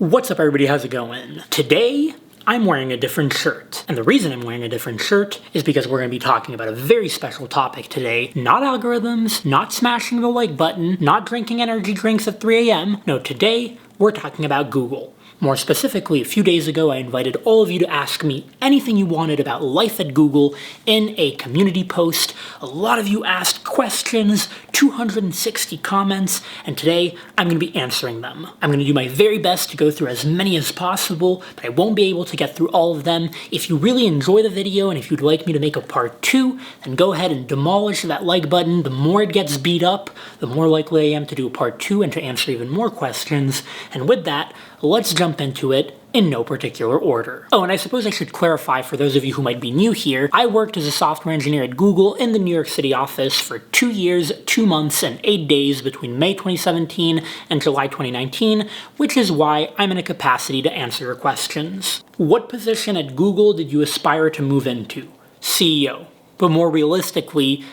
What's up everybody, how's it going? Today, I'm wearing a different shirt. And the reason I'm wearing a different shirt is because we're going to be talking about a very special topic today. Not algorithms, not smashing the like button, not drinking energy drinks at 3 a.m. No, today, we're talking about Google. More specifically, a few days ago, I invited all of you to ask me anything you wanted about life at Google in a community post. A lot of you asked questions, 260 comments, and today I'm going to be answering them. I'm going to do my very best to go through as many as possible, but I won't be able to get through all of them. If you really enjoy the video and if you'd like me to make a part 2, then go ahead and demolish that like button. The more it gets beat up, the more likely I am to do a part 2 and to answer even more questions. And with that, let's jump into it in no particular order. Oh, and I suppose I should clarify for those of you who might be new here, I worked as a software engineer at Google in the New York City office for 2 years, 2 months, and 8 days between May 2017 and July 2019, which is why I'm in a capacity to answer your questions. What position at Google did you aspire to move into? CEO. But more realistically,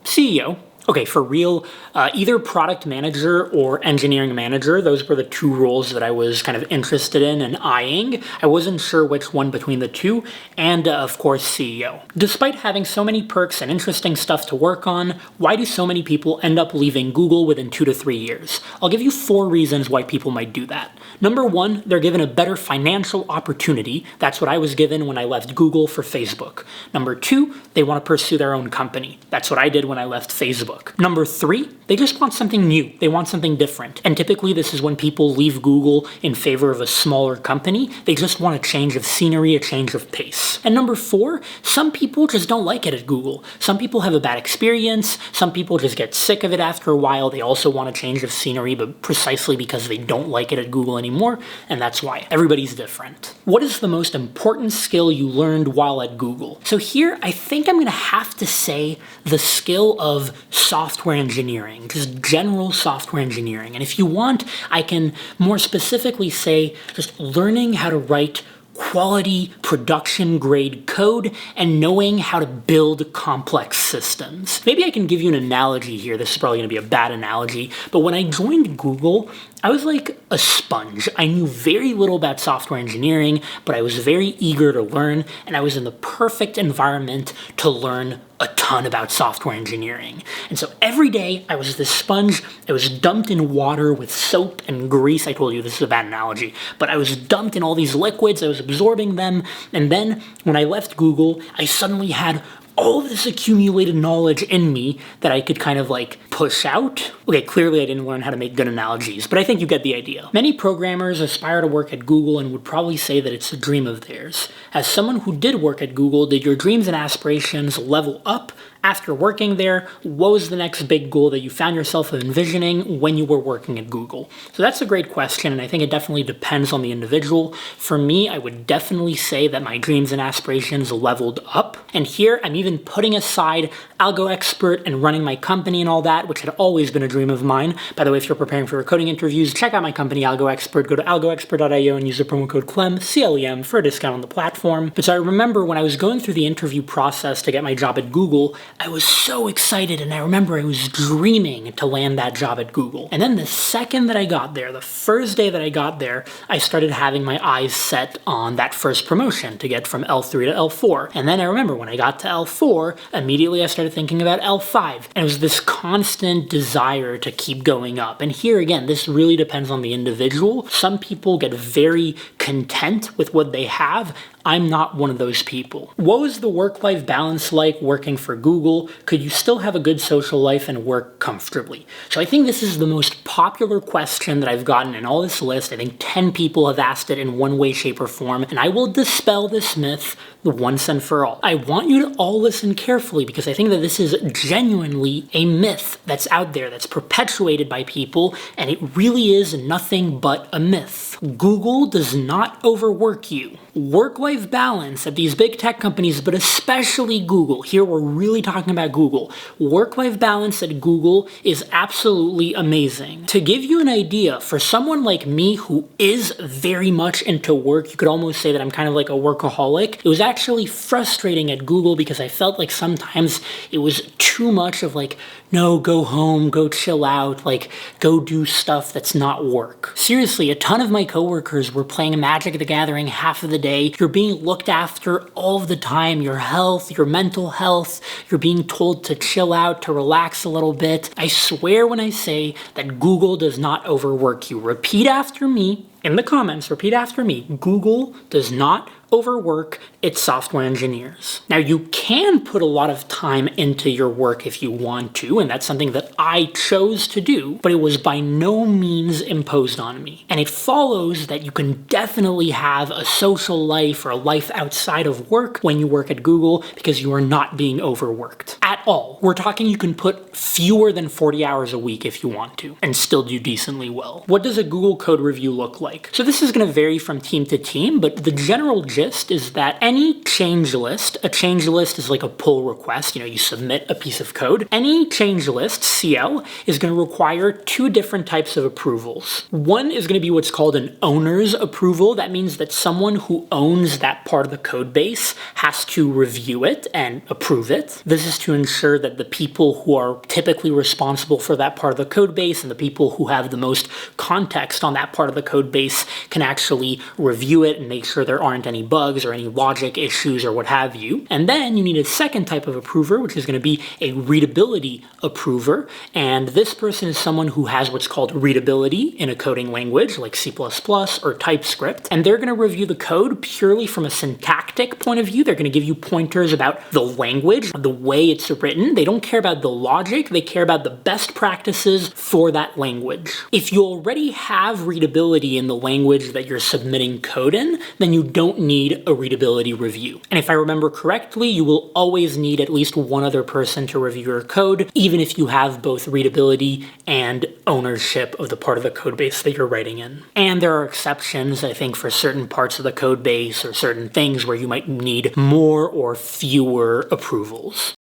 CEO. Okay, for real, either product manager or engineering manager, those were the two roles that I was kind of interested in and eyeing. I wasn't sure which one between the two, and of course CEO. Despite having so many perks and interesting stuff to work on, why do so many people end up leaving Google within 2 to 3 years? I'll give you 4 reasons why people might do that. Number 1, they're given a better financial opportunity. That's what I was given when I left Google for Facebook. Number 2, they want to pursue their own company. That's what I did when I left Facebook. Number 3, they just want something new. They want something different. And typically this is when people leave Google in favor of a smaller company. They just want a change of scenery, a change of pace. And number 4, some people just don't like it at Google. Some people have a bad experience. Some people just get sick of it after a while. They also want a change of scenery, but precisely because they don't like it at Google anymore. And that's why. Everybody's different. What is the most important skill you learned while at Google? So here, I think I'm going to have to say the skill of software engineering, just general software engineering. And if you want, I can more specifically say just learning how to write quality production grade code and knowing how to build complex systems. Maybe I can give you an analogy here. This is probably going to be a bad analogy, but when I joined Google, I was like a sponge. I knew very little about software engineering, but I was very eager to learn, and I was in the perfect environment to learn a ton about software engineering. And so every day I was this sponge. I was dumped in water with soap and grease. I told you this is a bad analogy, but I was dumped in all these liquids. I was absorbing them. And then when I left Google, I suddenly had all of this accumulated knowledge in me that I could kind of like push out. Okay, clearly I didn't learn how to make good analogies, but I think you get the idea. Many programmers aspire to work at Google and would probably say that it's a dream of theirs. As someone who did work at Google, did your dreams and aspirations level up after working there? What was the next big goal that you found yourself envisioning when you were working at Google? So that's a great question, and I think it definitely depends on the individual. For me, I would definitely say that my dreams and aspirations leveled up. And here, I'm even putting aside AlgoExpert and running my company and all that, which had always been a dream of mine. By the way, if you're preparing for your coding interviews, check out my company, AlgoExpert. Go to algoexpert.io and use the promo code CLEM, C-L-E-M, for a discount on the platform. But so I remember when I was going through the interview process to get my job at Google, I was so excited, and I remember I was dreaming to land that job at Google. And then the second that I got there, the first day that I got there, I started having my eyes set on that first promotion to get from L3 to L4. And then I remember when I got to L4, immediately I started thinking about L5. And it was this constant desire to keep going up. And here again, this really depends on the individual. Some people get very content with what they have. I'm not one of those people. What was the work-life balance like working for Google? Could you still have a good social life and work comfortably? So I think this is the most popular question that I've gotten in all this list. I think 10 people have asked it in one way, shape, or form, and I will dispel this myth once and for all. I want you to all listen carefully because I think that this is genuinely a myth that's out there, that's perpetuated by people, and it really is nothing but a myth. Google does not overwork you. Work-life balance at these big tech companies, but especially Google, here we're really talking about Google, work-life balance at Google is absolutely amazing. To give you an idea, for someone like me who is very much into work, you could almost say that I'm kind of like a workaholic, it was actually frustrating at Google because I felt like sometimes it was too much of like no, go home, go chill out, like go do stuff that's not work. Seriously, a ton of my coworkers were playing Magic the Gathering half of the day. You're being looked after all of the time, your health, your mental health, you're being told to chill out, to relax a little bit. I swear when I say that Google does not overwork you. Repeat after me in the comments, repeat after me. Google does not overwork its software engineers. Now, you can put a lot of time into your work if you want to, and that's something that I chose to do, but it was by no means imposed on me. And it follows that you can definitely have a social life or a life outside of work when you work at Google because you are not being overworked at all. We're talking you can put fewer than 40 hours a week if you want to and still do decently well. What does a Google code review look like? So this is going to vary from team to team, but the general gist is that any change list, a change list is like a pull request, you submit a piece of code. Any change list, CL, is going to require two different types of approvals. One is going to be what's called an owner's approval. That means that someone who owns that part of the code base has to review it and approve it. This is to ensure that the people who are typically responsible for that part of the code base and the people who have the most context on that part of the code base can actually review it and make sure there aren't any bugs or any logic issues or what have you. And then you need a second type of approver, which is going to be a readability approver. And this person is someone who has what's called readability in a coding language like C++ or TypeScript. And they're going to review the code purely from a syntactic point of view. They're going to give you pointers about the language, the way it's written. They don't care about the logic. They care about the best practices for that language. If you already have readability in the language that you're submitting code in, then you don't need a readability review. And if I remember correctly, you will always need at least one other person to review your code, even if you have both readability and ownership of the part of the code base that you're writing in. And there are exceptions, I think, for certain parts of the code base or certain things where you might need more or fewer approvals.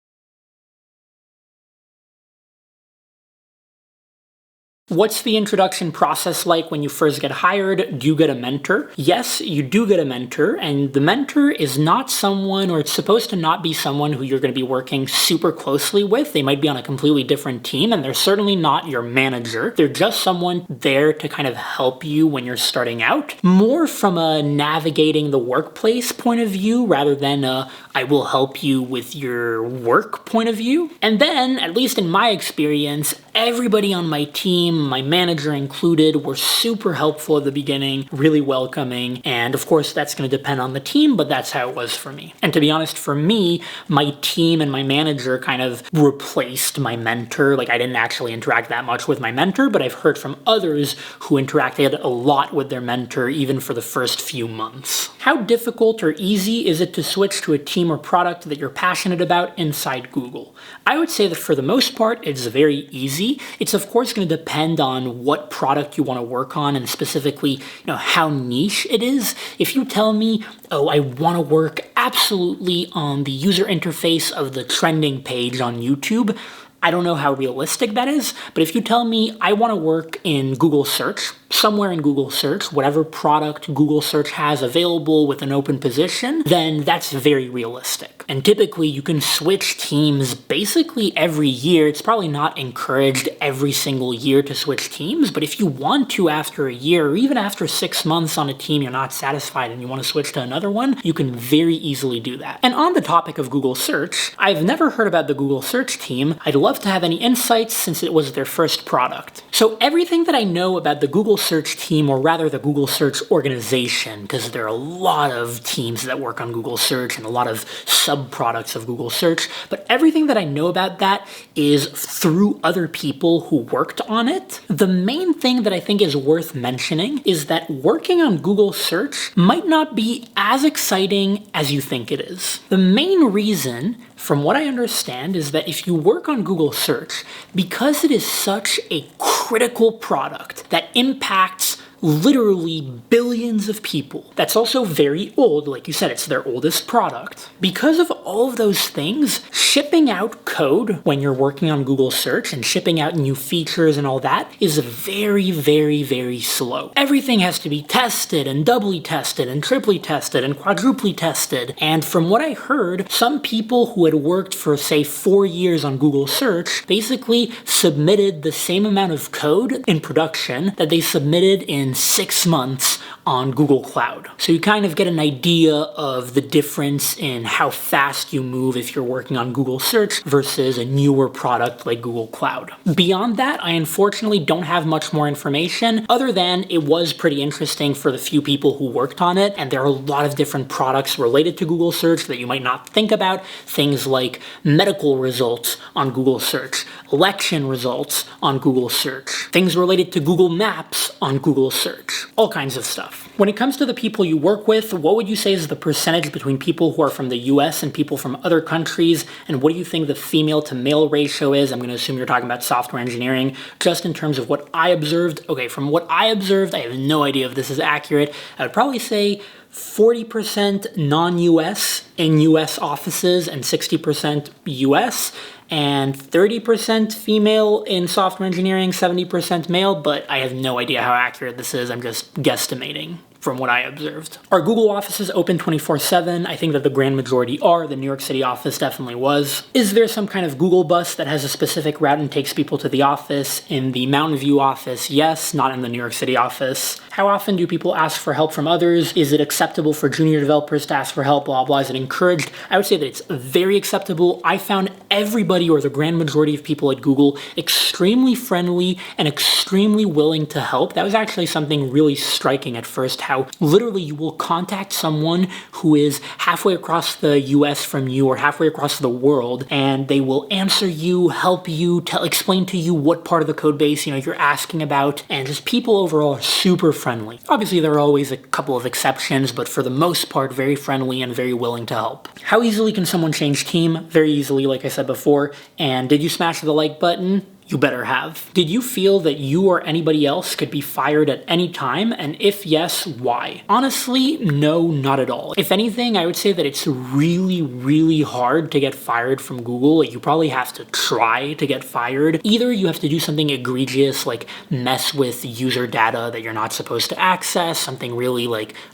What's the introduction process like when you first get hired? Do you get a mentor? Yes, you do get a mentor, and the mentor is not someone, or it's supposed to not be someone who you're going to be working super closely with. They might be on a completely different team, and they're certainly not your manager. They're just someone there to kind of help you when you're starting out, more from a navigating the workplace point of view rather than a I will help you with your work point of view. And then, at least in my experience, everybody on my team, my manager included, were super helpful at the beginning, really welcoming, and of course that's going to depend on the team, but that's how it was for me. And to be honest, for me, my team and my manager kind of replaced my mentor. Like, I didn't actually interact that much with my mentor, but I've heard from others who interacted a lot with their mentor, even for the first few months. How difficult or easy is it to switch to a team or product that you're passionate about inside Google? I would say that for the most part, it's very easy. It's of course going to depend on what product you want to work on and specifically, how niche it is. If you tell me, oh, I want to work absolutely on the user interface of the trending page on YouTube, I don't know how realistic that is, but if you tell me I want to work in Google Search, somewhere in Google Search, whatever product Google Search has available with an open position, then that's very realistic. And typically you can switch teams basically every year. It's probably not encouraged every single year to switch teams, but if you want to after a year or even after 6 months on a team you're not satisfied and you want to switch to another one, you can very easily do that. And on the topic of Google Search, I've never heard about the Google Search team. I'd love to have any insights since it was their first product. So everything that I know about the Google Search team, or rather the Google Search organization, because there are a lot of teams that work on Google Search and a lot of sub-products of Google Search, but everything that I know about that is through other people who worked on it. The main thing that I think is worth mentioning is that working on Google Search might not be as exciting as you think it is. The main reason, from what I understand, is that if you work on Google Search, because it is such a critical product that impacts literally billions of people. That's also very old, like you said, it's their oldest product. Because of all of those things, shipping out code when you're working on Google search and shipping out new features and all that is very, very, very slow. Everything has to be tested and doubly tested and triply tested and quadruply tested. And from what I heard, some people who had worked for, say, 4 years on Google search basically submitted the same amount of code in production that they submitted in 6 months on Google Cloud. So you kind of get an idea of the difference in how fast you move if you're working on Google search versus a newer product like Google Cloud. Beyond that, I unfortunately don't have much more information other than it was pretty interesting for the few people who worked on it, and there are a lot of different products related to Google search that you might not think about. Things like medical results on Google search, election results on Google search, things related to Google Maps on Google search, all kinds of stuff. When it comes to the people you work with, what would you say is the percentage between people who are from the US and people from other countries? And what do you think the female to male ratio is? I'm going to assume you're talking about software engineering. Just in terms of what I observed, okay, from what I observed, I have no idea if this is accurate. I would probably say 40% non-US in US offices and 60% US, and 30% female in software engineering, 70% male, but I have no idea how accurate this is. I'm just guesstimating from what I observed. Are Google offices open 24/7? I think that the grand majority are. The New York City office definitely was. Is there some kind of Google bus that has a specific route and takes people to the office? In the Mountain View office, yes, not in the New York City office. How often do people ask for help from others? Is it acceptable for junior developers to ask for help, blah, blah? Is it encouraged? I would say that it's very acceptable. I found everybody, or the grand majority of people at Google, extremely friendly and extremely willing to help. That was actually something really striking at first, how literally you will contact someone who is halfway across the US from you or halfway across the world, and they will answer you, help you, explain to you what part of the code base you're asking about, and just people overall are super friendly. Obviously, there are always a couple of exceptions, but for the most part, very friendly and very willing to help. How easily can someone change team? Very easily, like I said before. And did you smash the like button? You better have. Did you feel that you or anybody else could be fired at any time? And if yes, why? Honestly, no, not at all. If anything, I would say that it's really, really hard to get fired from Google. You probably have to try to get fired. Either you have to do something egregious, like mess with user data that you're not supposed to access, something really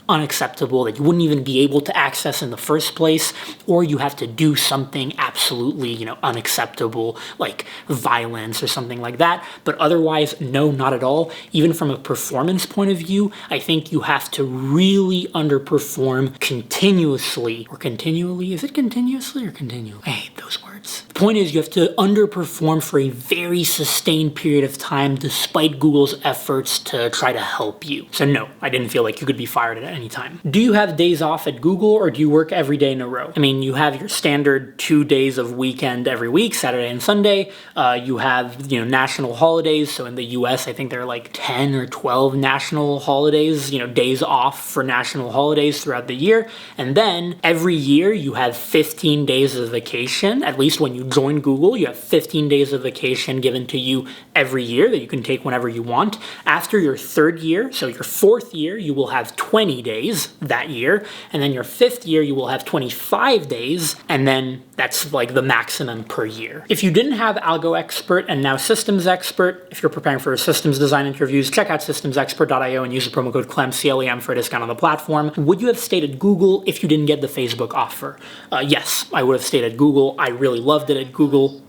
unacceptable that you wouldn't even be able to access in the first place, or you have to do something absolutely, unacceptable, like violence or something like that. But otherwise, no, not at all. Even from a performance point of view, I think you have to really underperform continuously, or continually. Is it continuously or continually? I hate those words. The point is, you have to underperform for a very sustained period of time despite Google's efforts to try to help you. So no, I didn't feel like you could be fired at any time. Do you have days off at Google, or do you work every day in a row? I mean, you have your standard 2 days of weekend every week, Saturday and Sunday. You have national holidays. So in the US, I think there are like 10 or 12 national holidays, days off for national holidays throughout the year. And then every year you have 15 days of vacation. At least when you join Google, you have 15 days of vacation given to you every year that you can take whenever you want. After your third year, so your fourth year, you will have 20 days that year. And then your fifth year, you will have 25 days. And then that's like the maximum per year. If you didn't have AlgoExpert and now SystemsExpert, if you're preparing for systems design interviews, check out systemsexpert.io and use the promo code CLEM, CLEM, for a discount on the platform. Would you have stayed at Google if you didn't get the Facebook offer? Yes, I would have stayed at Google. I really loved it at Google.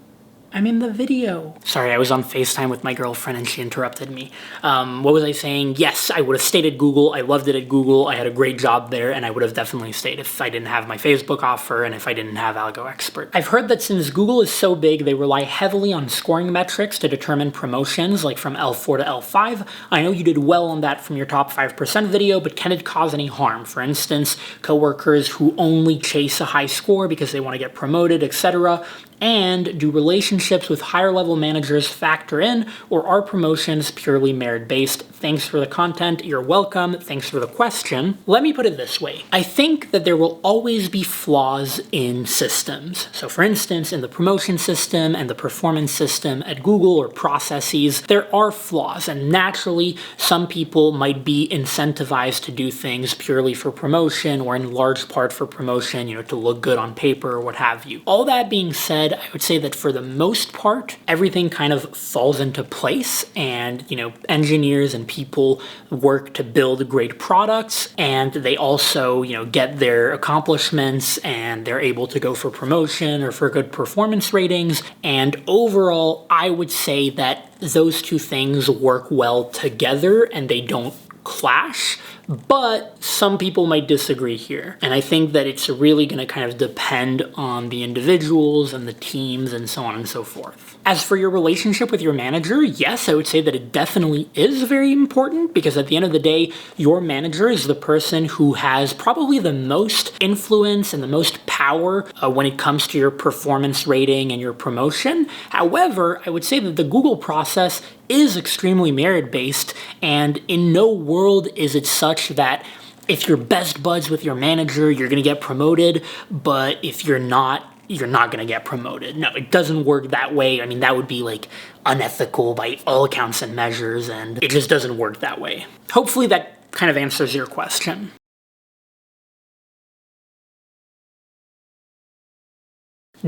I'm in the video. Sorry, I was on FaceTime with my girlfriend and she interrupted me. What was I saying? Yes, I would have stayed at Google. I loved it at Google. I had a great job there, and I would have definitely stayed if I didn't have my Facebook offer and if I didn't have AlgoExpert. I've heard that since Google is so big, they rely heavily on scoring metrics to determine promotions, like from L4 to L5. I know you did well on that from your top 5% video, but can it cause any harm? For instance, coworkers who only chase a high score because they want to get promoted, etc. And do relationships with higher level managers factor in, or are promotions purely merit-based? Thanks for the content. You're welcome. Thanks for the question. Let me put it this way. I think that there will always be flaws in systems. So for instance, in the promotion system and the performance system at Google or processes, there are flaws, and naturally some people might be incentivized to do things purely for promotion or in large part for promotion, to look good on paper or what have you. All that being said, I would say that for the most part, everything kind of falls into place, and engineers and people work to build great products, and they also get their accomplishments, and they're able to go for promotion or for good performance ratings. And overall, I would say that those two things work well together and they don't clash. But some people might disagree here. And I think that it's really going to kind of depend on the individuals and the teams and so on and so forth. As for your relationship with your manager, yes, I would say that it definitely is very important, because at the end of the day, your manager is the person who has probably the most influence and the most power when it comes to your performance rating and your promotion. However, I would say that the Google process is extremely merit-based, and in no world is it such that if you're best buds with your manager, you're going to get promoted, but if you're not going to get promoted. No, it doesn't work that way. I mean, that would be like unethical by all accounts and measures, and it just doesn't work that way. Hopefully that kind of answers your question.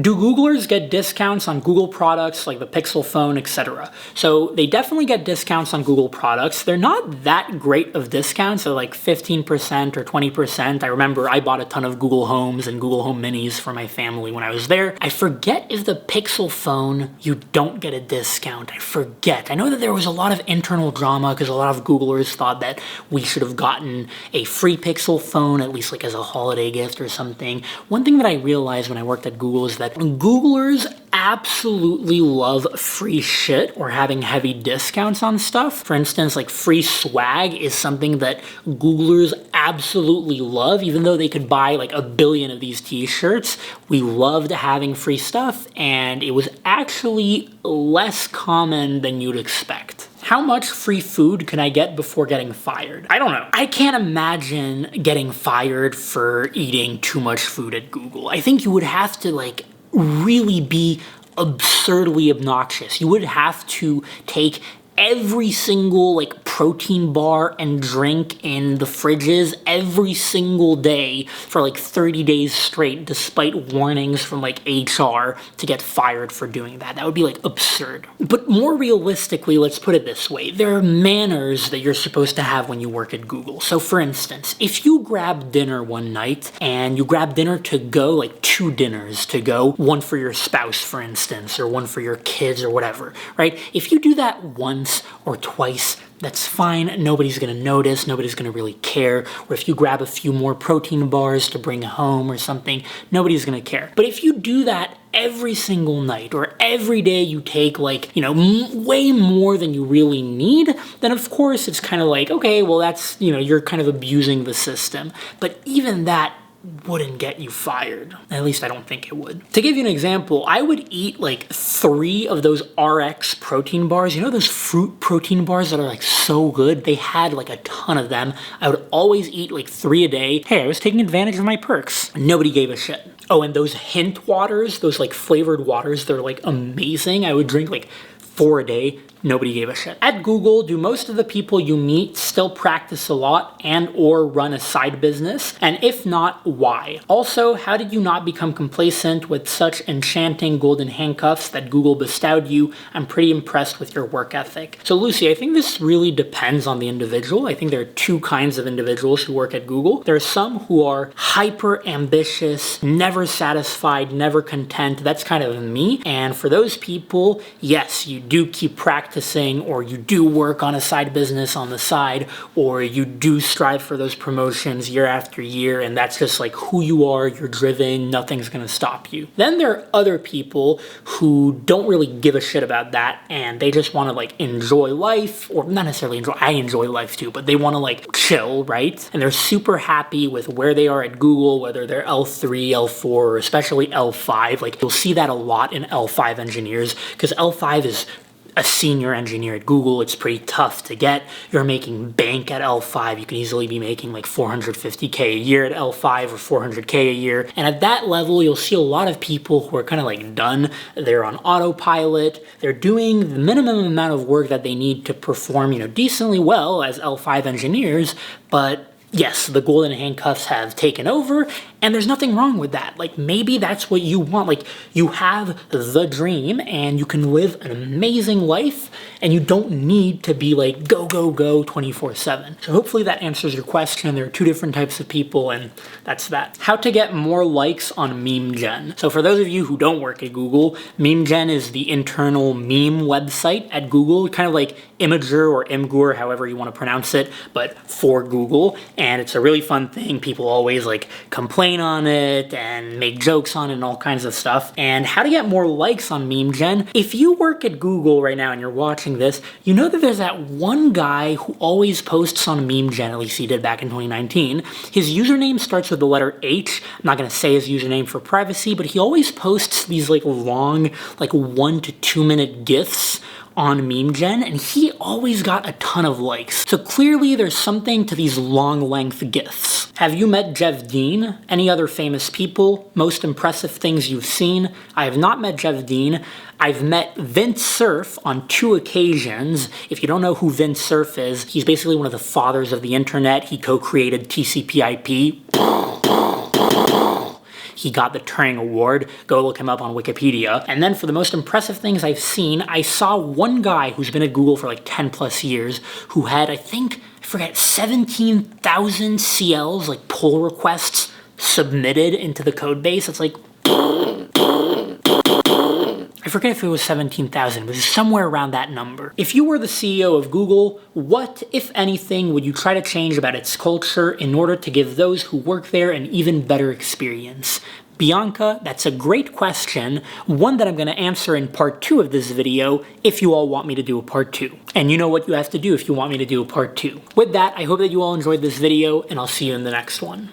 Do Googlers get discounts on Google products like the Pixel phone, etc.? So they definitely get discounts on Google products. They're not that great of discounts. They're like 15% or 20%. I remember I bought a ton of Google Homes and Google Home Minis for my family when I was there. I forget if the Pixel phone, you don't get a discount. I forget. I know that there was a lot of internal drama because a lot of Googlers thought that we should have gotten a free Pixel phone, at least like as a holiday gift or something. One thing that I realized when I worked at Google is that Googlers absolutely love free shit or having heavy discounts on stuff. For instance, like free swag is something that Googlers absolutely love, even though they could buy like 1 billion of these t-shirts. We loved having free stuff, and it was actually less common than you'd expect. How much free food can I get before getting fired? I don't know. I can't imagine getting fired for eating too much food at Google. I think you would have to really be absurdly obnoxious. You would have to take every single protein bar and drink in the fridges every single day for 30 days straight, despite warnings from HR to get fired for doing that. That would be absurd. But more realistically, let's put it this way. There are manners that you're supposed to have when you work at Google. So for instance, if you grab dinner one night and you grab dinner to go, 2 dinners to go, one for your spouse, for instance, or one for your kids or whatever, right? If you do that once or twice, that's fine. Nobody's going to notice. Nobody's going to really care. Or if you grab a few more protein bars to bring home or something, nobody's going to care. But if you do that every single night or every day you take way more than you really need, then of course it's kind of okay, well that's, you're kind of abusing the system. But even that wouldn't get you fired. At least I don't think it would. To give you an example, I would eat 3 of those RX protein bars. Those fruit protein bars that are so good? They had a ton of them. I would always eat 3 a day. Hey, I was taking advantage of my perks. Nobody gave a shit. Oh, and those hint waters, those flavored waters, they're amazing. I would drink 4 a day. Nobody gave a shit. At Google, do most of the people you meet still practice a lot and or run a side business? And if not, why? Also, how did you not become complacent with such enchanting golden handcuffs that Google bestowed you? I'm pretty impressed with your work ethic. So Lucy, I think this really depends on the individual. I think there are 2 kinds of individuals who work at Google. There are some who are hyper ambitious, never satisfied, never content. That's kind of me. And for those people, yes, you do keep practicing practicing, or you do work on a side business on the side, or you do strive for those promotions year after year, and that's just like who you are, you're driven, nothing's gonna stop you. Then there are other people who don't really give a shit about that, and they just wanna like enjoy life, or not necessarily enjoy, I enjoy life too, but they wanna like chill, right? And they're super happy with where they are at Google, whether they're L3, L4, or especially L5. Like you'll see that a lot in L5 engineers, because L5 is a senior engineer at Google. It's pretty tough to get. You're making bank at L5. You can easily be making like $450K a year at L5 or $400K a year. And at that level, you'll see a lot of people who are kind of like done. They're on autopilot. They're doing the minimum amount of work that they need to perform, decently well as L5 engineers, but yes, the golden handcuffs have taken over, and there's nothing wrong with that. Like, maybe that's what you want. Like, you have the dream, and you can live an amazing life, and you don't need to be like, go, go, go 24/7. So hopefully that answers your question. There are two different types of people, and that's that. How to get more likes on Memegen. So for those of you who don't work at Google, Memegen is the internal meme website at Google, kind of like Imager or Imgur, however you want to pronounce it, but for Google. And it's a really fun thing. People always like complain on it and make jokes on it and all kinds of stuff. And how to get more likes on Memegen. If you work at Google right now and you're watching this, you know that there's that one guy who always posts on Memegen, at least he did back in 2019. His username starts with the letter H. I'm not going to say his username for privacy, but he always posts these like long, like 1 to 2 minute GIFs on Memegen, and he always got a ton of likes. So clearly there's something to these long length GIFs. Have you met Jeff Dean? Any other famous people? Most impressive things you've seen? I have not met Jeff Dean. I've met Vince Cerf on 2 occasions. If you don't know who Vince Cerf is, he's basically one of the fathers of the internet. He co-created TCP/IP. He got the Turing Award. Go look him up on Wikipedia. And then for the most impressive things I've seen, I saw one guy who's been at Google for like 10 plus years who had, I forget, 17,000 CLs, like pull requests submitted into the code base. It's like, I forget if it was 17,000, but it was somewhere around that number. If you were the CEO of Google, what, if anything, would you try to change about its culture in order to give those who work there an even better experience? Bianca, that's a great question, one that I'm going to answer in part 2 of this video if you all want me to do a part 2. And you know what you have to do if you want me to do a part 2. With that, I hope that you all enjoyed this video, and I'll see you in the next one.